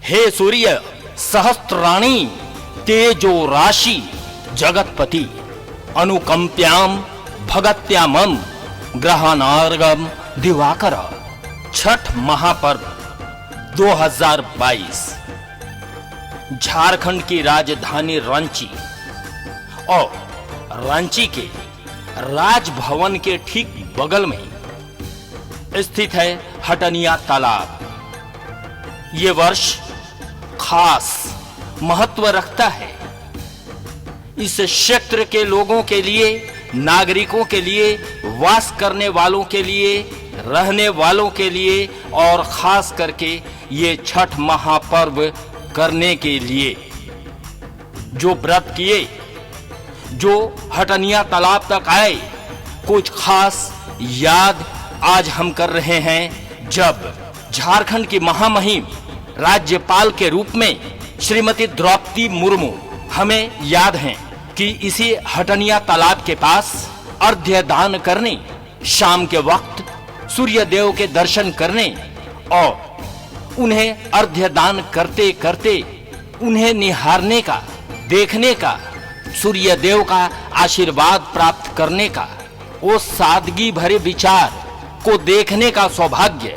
हे सूर्य सहस्त्राणी तेजो राशि जगतपति अनुकंप्याम भगत्यामम ग्रहणार्गम दिवाकर। छठ महापर्व 2022 झारखंड की राजधानी रांची और रांची के राजभवन के ठीक बगल में स्थित है हटनिया तालाब। ये वर्ष खास महत्व रखता है। इस क्षेत्र के लोगों के लिए, नागरिकों के लिए, वास करने वालों के लिए, रहने वालों के लिए और खास करके ये छठ महापर्व करने के लिए जो व्रत किए, जो हटनिया तालाब तक आए, कुछ खास याद आज हम कर रहे हैं। जब झारखंड की महामहिम राज्यपाल के रूप में श्रीमती द्रौपदी मुर्मू हमें याद हैं कि इसी हटनिया तालाब के पास अर्घ्य दान करने, शाम के वक्त सूर्य देव के दर्शन करने और उन्हें अर्घ्य दान करते करते उन्हें निहारने का, देखने का, सूर्य देव का आशीर्वाद प्राप्त करने का, वो सादगी भरे विचार को देखने का सौभाग्य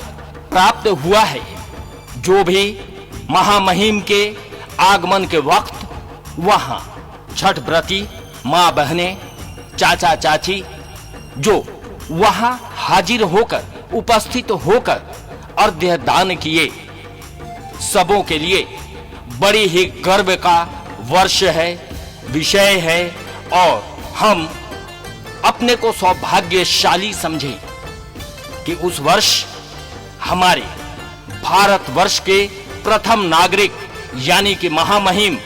प्राप्त हुआ है। जो भी महामहिम के आगमन के वक्त वहां छठ व्रती माँ बहनें, चाचा चाची जो वहां हाजिर होकर, उपस्थित होकर अर्घ्य दान किए, सबों के लिए बड़ी ही गर्व का वर्ष है, विषय है और हम अपने को सौभाग्यशाली समझें कि उस वर्ष हमारे भारतवर्ष के प्रथम नागरिक यानी कि महामहिम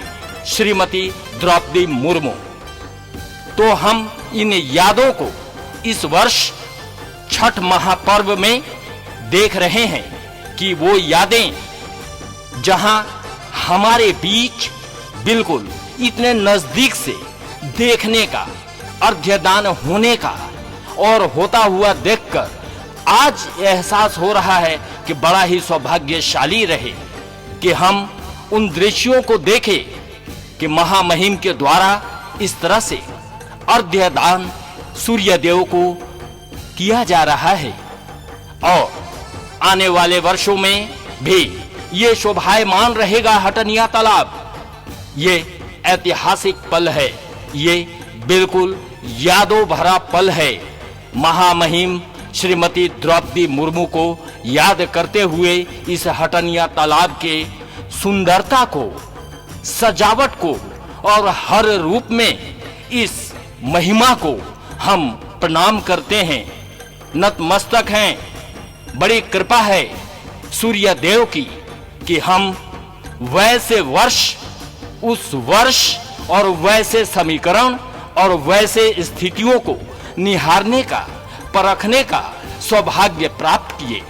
श्रीमती द्रौपदी मुर्मू। तो हम इन यादों को इस वर्ष छठ महापर्व में देख रहे हैं कि वो यादें जहां हमारे बीच बिल्कुल इतने नजदीक से देखने का, अर्घ्यदान होने का और होता हुआ देखकर आज एहसास हो रहा है कि बड़ा ही सौभाग्यशाली रहे कि हम उन दृश्यों को देखें कि महामहिम के द्वारा इस तरह से अर्घ्यदान सूर्य देव को किया जा रहा है। और आने वाले वर्षों में भी ये शोभायमान रहेगा हटनिया तालाब। ये ऐतिहासिक पल है, ये बिल्कुल यादों भरा पल है। महामहिम श्रीमती द्रौपदी मुर्मू को याद करते हुए इस हटनिया तालाब के सुंदरता को, सजावट को और हर रूप में इस महिमा को हम प्रणाम करते हैं, नतमस्तक हैं। बड़ी कृपा है सूर्य देव की कि हम वैसे वर्ष, उस वर्ष और वैसे समीकरण और वैसे स्थितियों को निहारने का, परखने का सौभाग्य प्राप्त किए।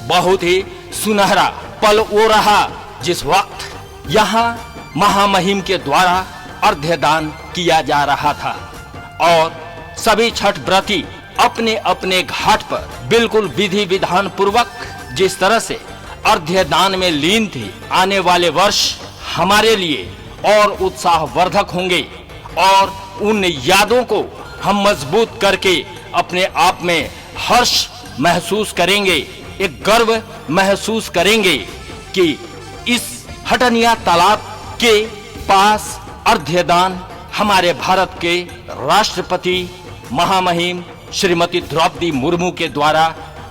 बहुत ही सुनहरा पल वो रहा जिस वक्त यहाँ महामहिम के द्वारा अर्घ्यदान किया जा रहा था और सभी छठ व्रती अपने अपने घाट पर बिल्कुल विधि विधान पूर्वक जिस तरह से अर्घ्यदान में लीन थे, आने वाले वर्ष हमारे लिए और उत्साहवर्धक होंगे और उन यादों को हम मजबूत करके अपने आप में हर्ष महसूस करेंगे, एक गर्व महसूस करेंगे कि इस हटनिया तालाब के पास अर्घ्यदान हमारे भारत के राष्ट्रपति महामहिम श्रीमती द्रौपदी मुर्मू के द्वारा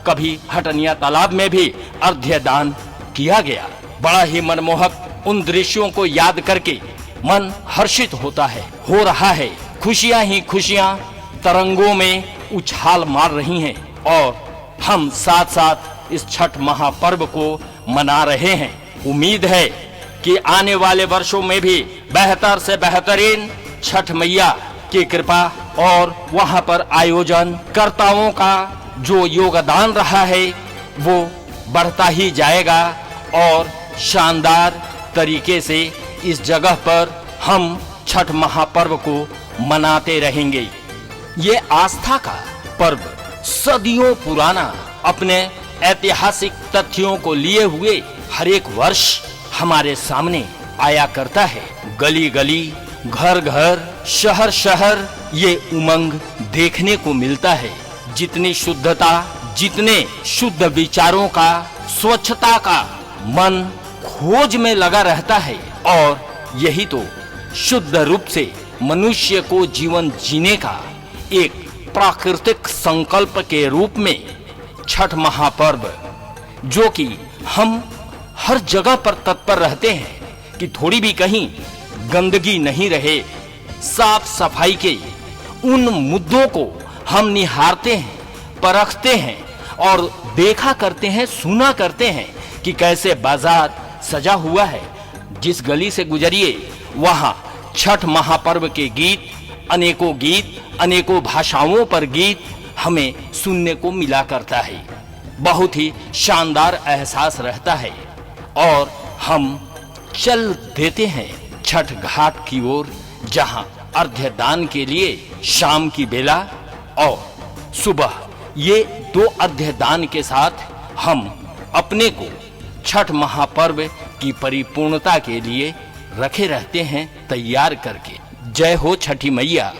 कभी हटनिया तालाब में भी अर्घ्यदान किया गया। बड़ा ही मनमोहक उन दृश्यों को याद करके मन हर्षित होता है, हो रहा है। खुशियां ही खुशियां तरंगों में उछाल मार रही हैं और हम साथ साथ इस छठ महापर्व को मना रहे हैं। उम्मीद है कि आने वाले वर्षों में भी बेहतर से बेहतरीन छठ मैया की कृपा और वहां पर आयोजन कर्ताओं का जो योगदान रहा है वो बढ़ता ही जाएगा और शानदार तरीके से इस जगह पर हम छठ महापर्व को मनाते रहेंगे। ये आस्था का पर्व सदियों पुराना, अपने ऐतिहासिक तथ्यों को लिए हुए हर एक वर्ष हमारे सामने आया करता है। गली गली, घर घर, शहर शहर ये उमंग देखने को मिलता है। जितनी शुद्धता, जितने शुद्ध विचारों का, स्वच्छता का मन खोज में लगा रहता है, और यही तो शुद्ध रूप से मनुष्य को जीवन जीने का एक प्राकृतिक संकल्प के रूप में छठ महापर्व, जो कि हम हर जगह पर तत्पर रहते हैं कि थोड़ी भी कहीं गंदगी नहीं रहे, साफ सफाई के उन मुद्दों को हम निहारते हैं, परखते हैं और देखा करते हैं, सुना करते हैं कि कैसे बाजार सजा हुआ है। जिस गली से गुजरिए वहां छठ महापर्व के गीत, अनेकों भाषाओं पर गीत हमें सुनने को मिला करता है। बहुत ही शानदार एहसास रहता है और हम चल देते हैं छठ घाट की ओर, जहां अर्घ्य दान के लिए शाम की बेला और सुबह ये दो अर्घ्य दान के साथ हम अपने को छठ महापर्व की परिपूर्णता के लिए रखे रहते हैं तैयार करके। जय हो छठी मैया।